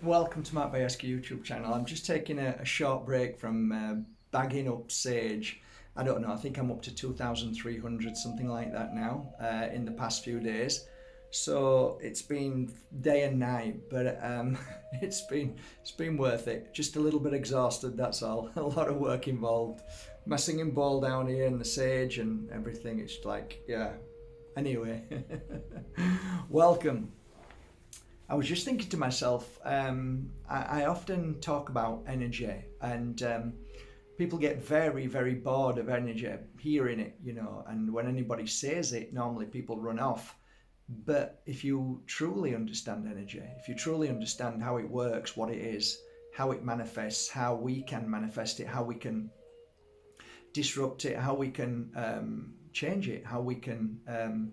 Welcome to Matt Bayeski YouTube channel. I'm just taking a short break from bagging up sage. I don't know, I think I'm up to 2,300, something like that now, in the past few days. So it's been day and night, but it's been worth it. Just a little bit exhausted, that's all. A lot of work involved. My singing bowl down here and the sage and everything. It's like, yeah. Anyway, welcome. I was just thinking to myself, I often talk about energy, and people get very, very bored of energy, hearing it, and when anybody says it, normally people run off. But if you truly understand energy, if you truly understand how it works, what it is, how it manifests, how we can manifest it, how we can disrupt it, how we can change it, how we can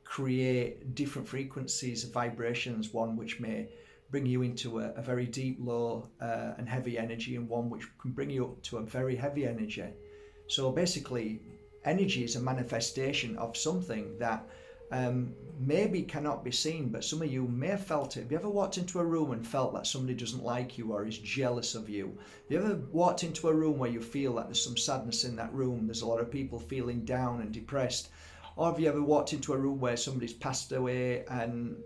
create different frequencies of vibrations, one which may bring you into a very deep, low, and heavy energy, and one which can bring you up to a very heavy energy. So basically, energy is a manifestation of something that maybe cannot be seen, but some of you may have felt it. Have you ever walked into a room and felt that somebody doesn't like you or is jealous of you? Have you ever walked into a room where you feel that there's some sadness in that room? There's a lot of people feeling down and depressed. Or have you ever walked into a room where somebody's passed away and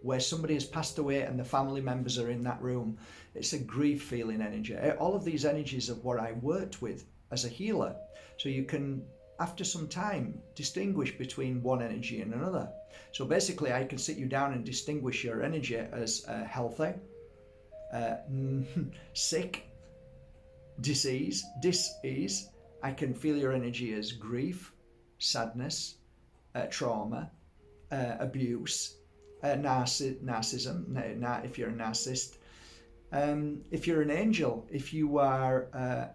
where somebody has passed away and the family members are in that room? It's a grief feeling energy. All of these energies are what I worked with as a healer. So you can, after some time, distinguish between one energy and another. So basically, I can sit you down and distinguish your energy as healthy, sick, dis-ease. I can feel your energy as grief, sadness, trauma, abuse, narcissism, if you're a narcissist. If you're an angel, if you are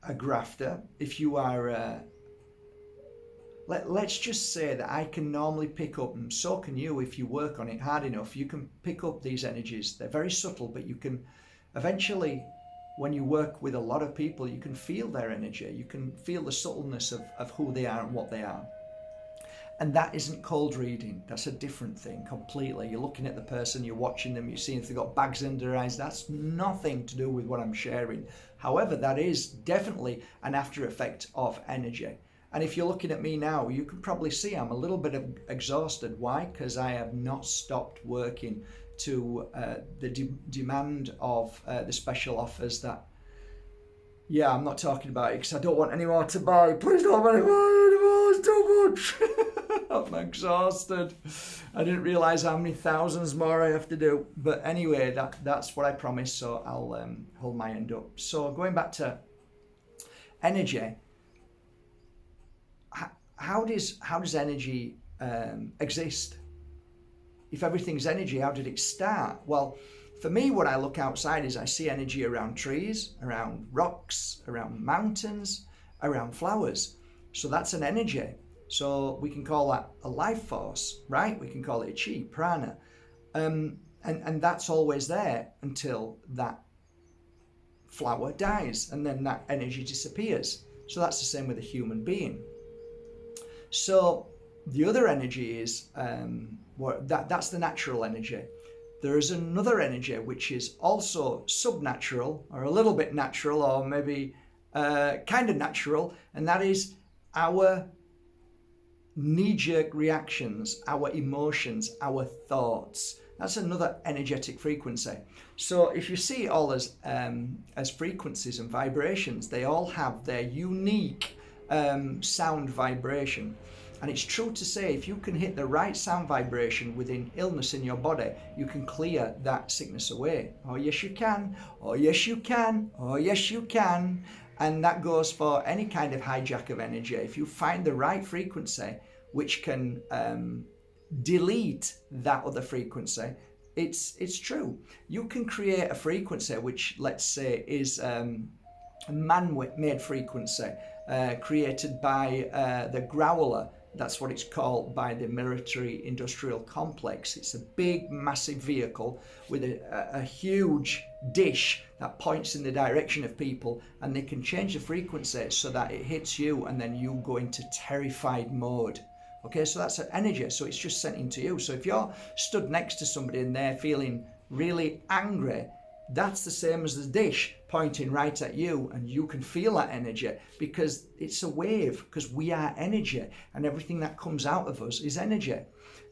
a grafter, if you are... let's just say that I can normally pick up, and so can you if you work on it hard enough, you can pick up these energies. They're very subtle, but you can eventually... when you work with a lot of people, you can feel their energy. You can feel the subtleness of who they are and what they are. And that isn't cold reading. That's a different thing completely. You're looking at the person, you're watching them, you're seeing if they've got bags under their eyes. That's nothing to do with what I'm sharing. However, that is definitely an after effect of energy. And if you're looking at me now, you can probably see I'm a little bit exhausted. Why? Because I have not stopped working to the demand of the special offers that, yeah, I'm not talking about it because I don't want anyone to buy. Please don't buy anymore, it's too much. I'm exhausted. I didn't realise how many thousands more I have to do. But anyway, that's what I promised, so I'll hold my end up. So going back to energy, how does energy exist? If everything's energy, how did it start? Well, for me, what I look outside is I see energy around trees, around rocks, around mountains, around flowers. So that's an energy. So we can call that a life force, right? We can call it a chi, prana. And that's always there until that flower dies, and then that energy disappears. So that's the same with a human being. So the other energy is, that's the natural energy. There is another energy which is also subnatural, or a little bit natural, or maybe kind of natural, and that is our knee-jerk reactions, our emotions, our thoughts. That's another energetic frequency. So if you see it all as frequencies and vibrations, they all have their unique sound vibration. And it's true to say, if you can hit the right sound vibration within illness in your body, you can clear that sickness away. Oh yes you can, oh yes you can, oh yes you can. And that goes for any kind of hijack of energy. If you find the right frequency which can delete that other frequency, it's true. You can create a frequency which, let's say, is a man-made frequency created by the growler. That's what it's called by the military industrial complex. It's a big, massive vehicle with a huge dish that points in the direction of people, and they can change the frequency so that it hits you and then you go into terrified mode. Okay, so that's an energy, so it's just sent into you. So if you're stood next to somebody and they're feeling really angry, that's the same as the dish pointing right at you, and you can feel that energy because it's a wave, because we are energy and everything that comes out of us is energy.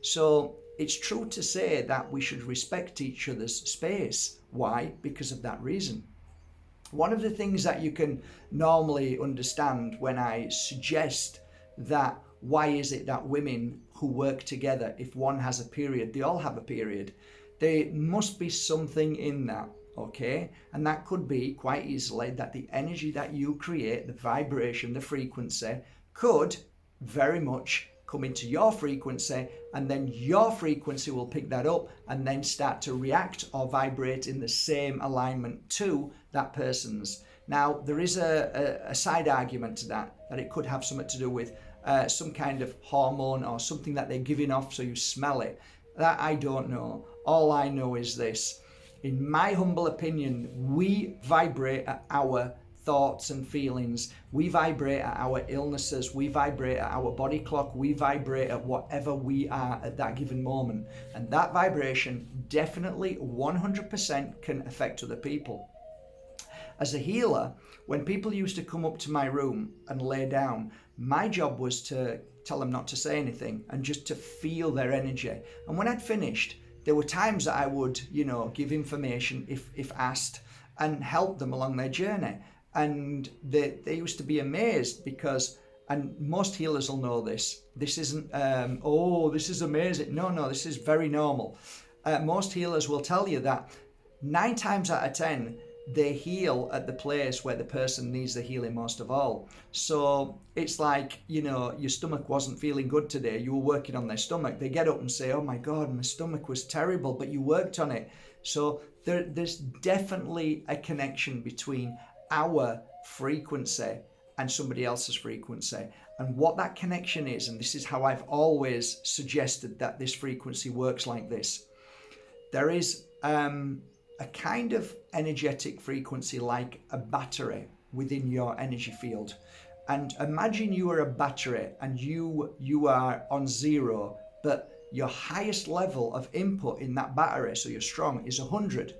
So it's true to say that we should respect each other's space. Why? Because of that reason. One of the things that you can normally understand when I suggest that why is it that women who work together, if one has a period, they all have a period, there must be something in that. Okay, and that could be quite easily that the energy that you create, the vibration, the frequency, could very much come into your frequency, and then your frequency will pick that up and then start to react or vibrate in the same alignment to that person's. Now, there is a side argument to that it could have something to do with some kind of hormone or something that they're giving off so you smell it. That I don't know. All I know is this. In my humble opinion, we vibrate at our thoughts and feelings. We vibrate at our illnesses. We vibrate at our body clock. We vibrate at whatever we are at that given moment. And that vibration definitely 100% can affect other people. As a healer, when people used to come up to my room and lay down, my job was to tell them not to say anything and just to feel their energy. And when I'd finished, there were times that I would, give information if asked and help them along their journey. And they used to be amazed because, and most healers will know this, this isn't, this is amazing. No, this is very normal. Most healers will tell you that 9 times out of 10, they heal at the place where the person needs the healing most of all. So it's like, your stomach wasn't feeling good today. You were working on their stomach. They get up and say, oh my God, my stomach was terrible, but you worked on it. So there's definitely a connection between our frequency and somebody else's frequency. And what that connection is, and this is how I've always suggested that this frequency works like this. There is a kind of energetic frequency like a battery within your energy field. And imagine you are a battery and you are on 0, but your highest level of input in that battery, so you're strong, is 100.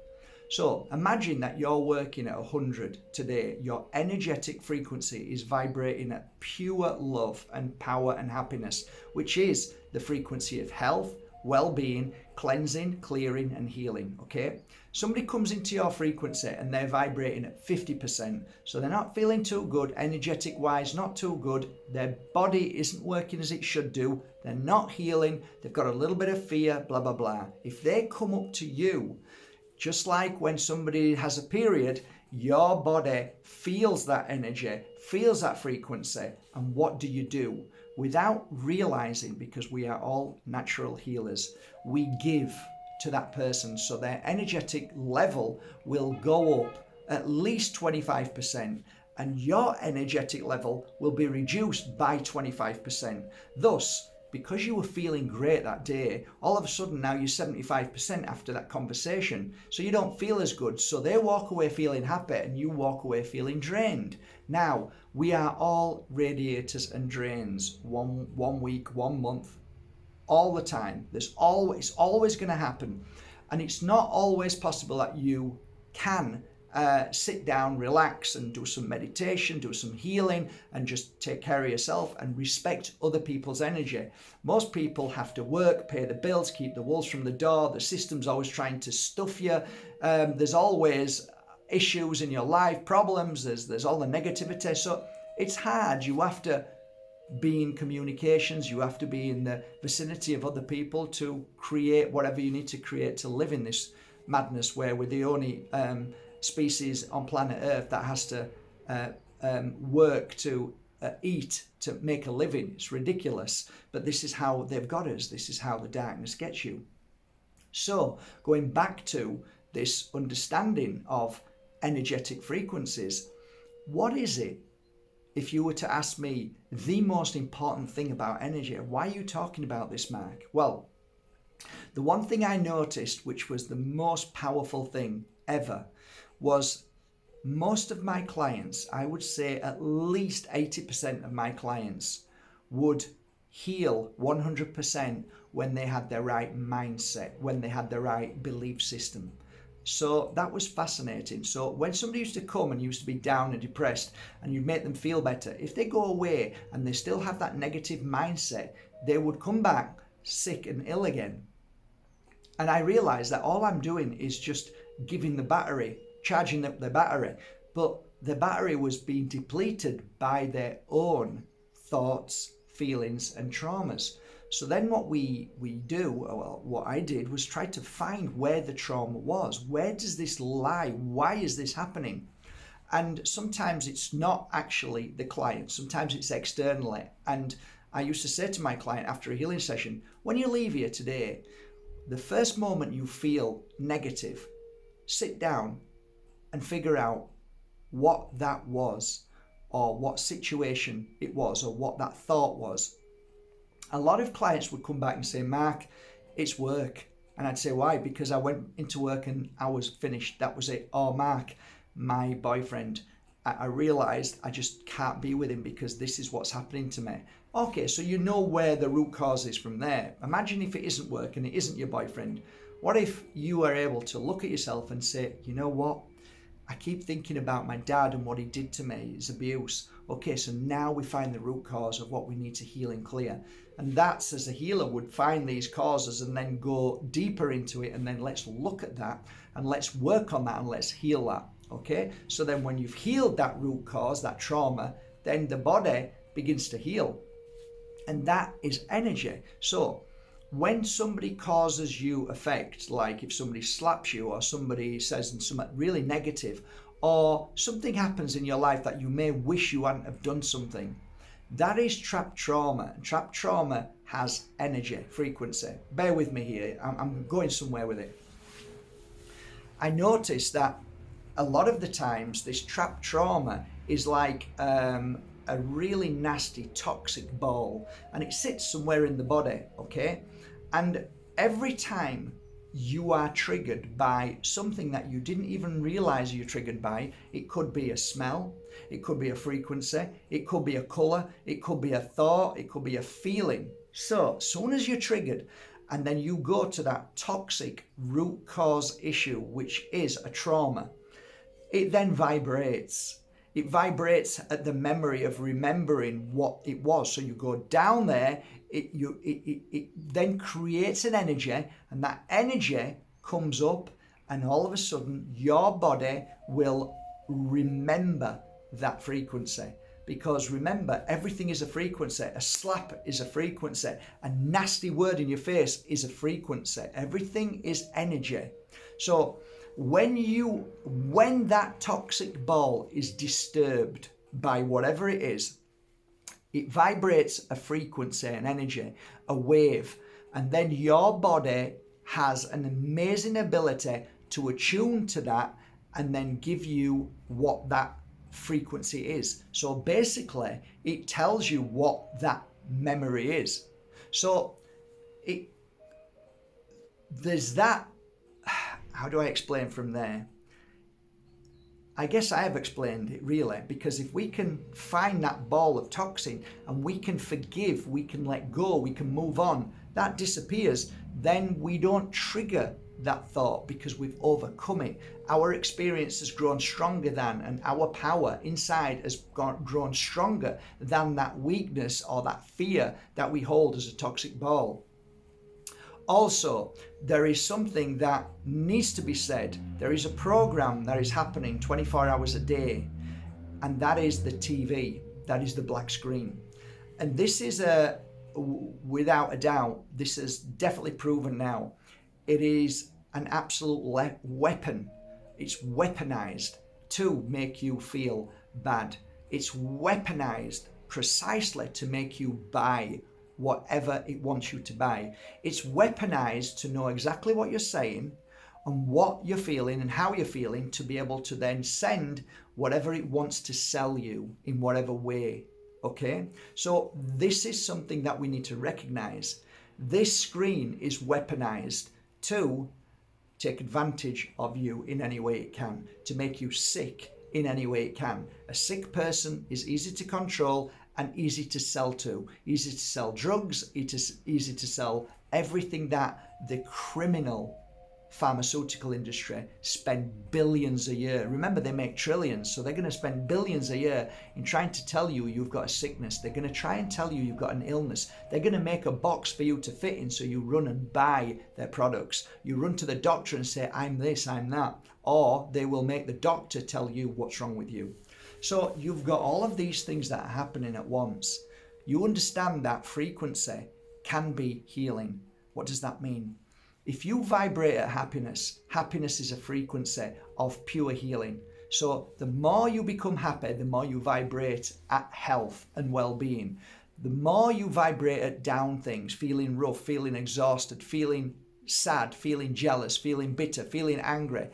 So imagine that you're working at 100 today. Your energetic frequency is vibrating at pure love and power and happiness, which is the frequency of health, well-being, cleansing, clearing, and healing. Okay, somebody comes into your frequency and they're vibrating at 50%, so they're not feeling too good energetic wise, not too good, their body isn't working as it should do, they're not healing, they've got a little bit of fear, blah blah blah. If they come up to you, just like when somebody has a period, your body feels that energy, feels that frequency, and what do? Without realizing, because we are all natural healers, we give to that person, so their energetic level will go up at least 25%, and your energetic level will be reduced by 25%. Thus, because you were feeling great that day, all of a sudden now you're 75% after that conversation, so you don't feel as good, so they walk away feeling happy and you walk away feeling drained. Now, we are all radiators and drains, one week, 1 month, all the time. There's always going to happen, and it's not always possible that you can sit down, relax, and do some meditation, do some healing, and just take care of yourself and respect other people's energy. Most people have to work, pay the bills, keep the wolves from the door. The system's always trying to stuff you. There's always issues in your life, problems. There's all the negativity. So it's hard. You have to be in communications. You have to be in the vicinity of other people to create whatever you need to create to live in this madness where we're the only species on planet Earth that has to work to eat to make a living. It's ridiculous, but this is how they've got us. This is how the darkness gets you. So going back to this understanding of energetic frequencies, what is it, if you were to ask me, the most important thing about energy? Why are you talking about this, Mark? Well, the one thing I noticed, which was the most powerful thing ever, was most of my clients, I would say at least 80% of my clients, would heal 100% when they had the right mindset, when they had the right belief system. So that was fascinating. So when somebody used to come and used to be down and depressed and you make them feel better, if they go away and they still have that negative mindset, they would come back sick and ill again. And I realized that all I'm doing is just giving the battery, charging up the battery. But the battery was being depleted by their own thoughts, feelings, and traumas. So then what we do, well, what I did was try to find where the trauma was. Where does this lie? Why is this happening? And sometimes it's not actually the client. Sometimes it's externally. And I used to say to my client after a healing session, when you leave here today, the first moment you feel negative, sit down and figure out what that was, or what situation it was, or what that thought was. A lot of clients would come back and say, Mark, it's work. And I'd say, why? Because I went into work and I was finished. That was it. Or Mark, my boyfriend, I realized I just can't be with him because this is what's happening to me. Okay, so you know where the root cause is from there. Imagine if it isn't work and it isn't your boyfriend. What if you are able to look at yourself and say, you know what? I keep thinking about my dad and what he did to me, his abuse. Okay, so now we find the root cause of what we need to heal and clear. And that's, as a healer, would find these causes and then go deeper into it, and then let's look at that and let's work on that and let's heal that. Okay, so then when you've healed that root cause, that trauma, then the body begins to heal. And that is energy. So when somebody causes you effect, like if somebody slaps you or somebody says something really negative, or something happens in your life that you may wish you hadn't have done something, that is trapped trauma. And trapped trauma has energy, frequency. Bear with me here. I'm going somewhere with it. I noticed that a lot of the times this trapped trauma is like a really nasty toxic ball, and it sits somewhere in the body, okay? And every time you are triggered by something that you didn't even realize you're triggered by, it could be a smell, it could be a frequency, it could be a color, it could be a thought, it could be a feeling. So as soon as you're triggered, and then you go to that toxic root cause issue, which is a trauma, it then vibrates. It vibrates at the memory of remembering what it was. So you go down there, it then creates an energy, and that energy comes up, and all of a sudden your body will remember that frequency. Because remember, everything is a frequency. A slap is a frequency. A nasty word in your face is a frequency. Everything is energy. So when that toxic ball is disturbed by whatever it is, it vibrates a frequency, an energy, a wave, and then your body has an amazing ability to attune to that and then give you what that frequency is. So basically, it tells you what that memory is. So there's that. How do I explain from there? I guess I have explained it really, because if we can find that ball of toxin and we can forgive, we can let go, we can move on, that disappears, then we don't trigger that thought because we've overcome it. Our experience has grown stronger than, and our power inside has grown stronger than that weakness or that fear that we hold as a toxic ball. Also, there is something that needs to be said. There is a program that is happening 24 hours a day, and that is the TV, that is the black screen. And this is without a doubt, this is definitely proven now. It is an absolute weapon. It's weaponized to make you feel bad. It's weaponized precisely to make you buy whatever it wants you to buy. It's weaponized to know exactly what you're saying and what you're feeling and how you're feeling, to be able to then send whatever it wants to sell you in whatever way. Okay? So this is something that we need to recognize. This screen is weaponized to take advantage of you in any way it can, to make you sick in any way it can. A sick person is easy to control, and easy to sell to. Easy to sell drugs, easy to sell everything that the criminal pharmaceutical industry spend billions a year. Remember, they make trillions, so they're going to spend billions a year in trying to tell you you've got a sickness. They're going to try and tell you you've got an illness. They're going to make a box for you to fit in, so you run and buy their products. You run to the doctor and say, I'm this, I'm that. Or they will make the doctor tell you what's wrong with you. So you've got all of these things that are happening at once. You understand that frequency can be healing. What does that mean? If you vibrate at happiness, happiness is a frequency of pure healing. So the more you become happy, the more you vibrate at health and well-being. The more you vibrate at down things, feeling rough, feeling exhausted, feeling sad, feeling jealous, feeling bitter, feeling angry,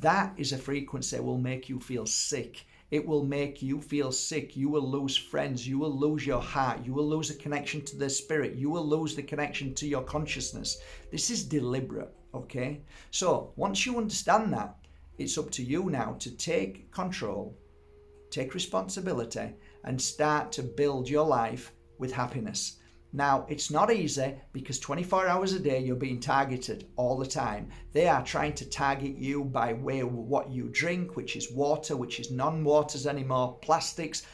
that is a frequency that will make you feel sick. It will make you feel sick. You will lose friends. You will lose your heart. You will lose a connection to the spirit. You will lose the connection to your consciousness. This is deliberate, okay? So once you understand that, it's up to you now to take control, take responsibility, and start to build your life with happiness. Now, it's not easy because 24 hours a day you're being targeted all the time. They are trying to target you by way of what you drink, which is water, which is non-waters anymore, plastics,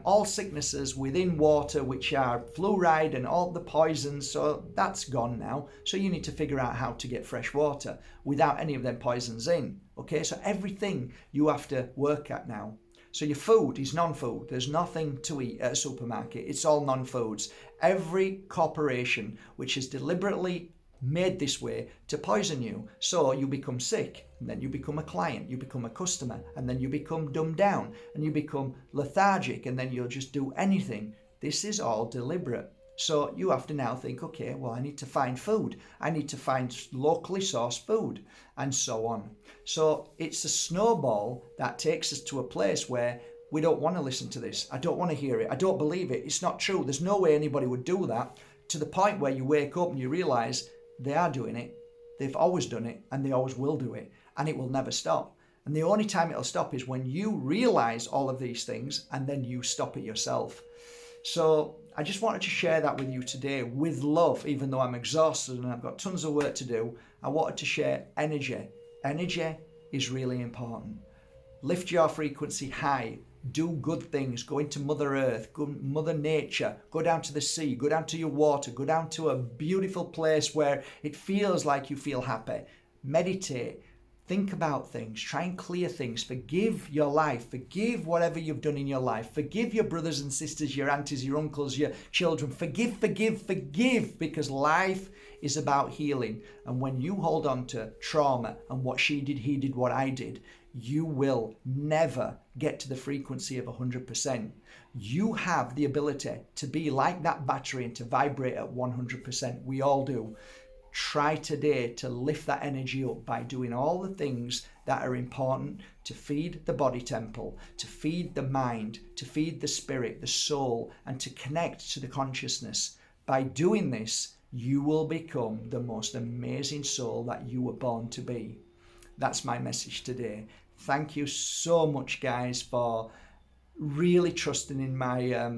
all sicknesses within water, which are fluoride and all the poisons. So that's gone now. So you need to figure out how to get fresh water without any of them poisons in. Okay, so everything you have to work at now. So your food is non-food. There's nothing to eat at a supermarket. It's all non-foods. Every corporation which is deliberately made this way to poison you. So you become sick, and then you become a client, you become a customer, and then you become dumbed down, and you become lethargic, and then you'll just do anything. This is all deliberate. So you have to now think, okay, well, I need to find food. I need to find locally sourced food, and so on. So it's a snowball that takes us to a place where we don't want to listen to this. I don't want to hear it. I don't believe it. It's not true. There's no way anybody would do that, to the point where you wake up and you realize they are doing it. They've always done it, and they always will do it, and it will never stop. And the only time it'll stop is when you realize all of these things and then you stop it yourself. So I just wanted to share that with you today with love, even though I'm exhausted and I've got tons of work to do. I wanted to share energy. Energy is really important. Lift your frequency high. Do good things. Go into Mother Earth, go Mother Nature. Go down to the sea. Go down to your water. Go down to a beautiful place where it feels like you feel happy. Meditate. Think about things, try and clear things, forgive your life, forgive whatever you've done in your life, forgive your brothers and sisters, your aunties, your uncles, your children, forgive, because life is about healing. And when you hold on to trauma and what she did, he did, what I did, you will never get to the frequency of 100%. You have the ability to be like that battery and to vibrate at 100%. We all do. Try today to lift that energy up by doing all the things that are important to feed the body temple, to feed the mind, to feed the spirit, the soul, and to connect to the consciousness. By doing this, you will become the most amazing soul that you were born to be. That's my message today. Thank you so much, guys, for really trusting in my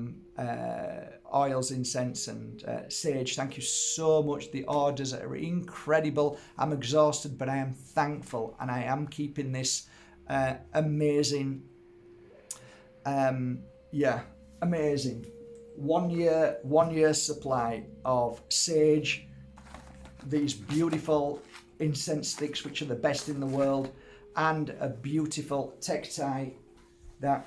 oils, incense and sage. Thank you so much. The orders are incredible. I'm exhausted, but I am thankful, and I am keeping this amazing amazing 1 year supply of sage, these beautiful incense sticks which are the best in the world, and a beautiful tektite that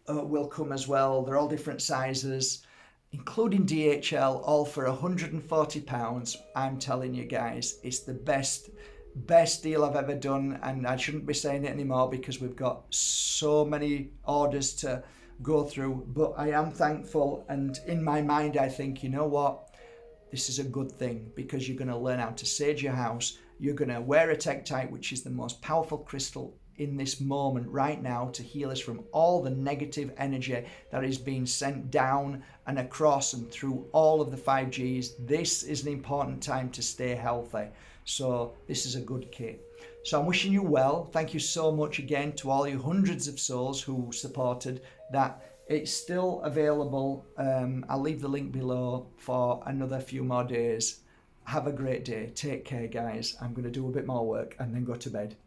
will come as well. They're all different sizes, including DHL, all for £140. I'm telling you guys, it's the best deal I've ever done, and I shouldn't be saying it anymore because we've got so many orders to go through, but I am thankful, and in my mind I think, you know what, this is a good thing, because you're going to learn how to sage your house. You're going to wear a tektite, which is the most powerful crystal in this moment right now to heal us from all the negative energy that is being sent down and across and through all of the 5Gs. This is an important time to stay healthy. So this is a good kit. So I'm wishing you well. Thank you so much again to all you hundreds of souls who supported that It's still available. I'll leave the link below for another few more days. Have a great day. Take care, guys. I'm going to do a bit more work and then go to bed.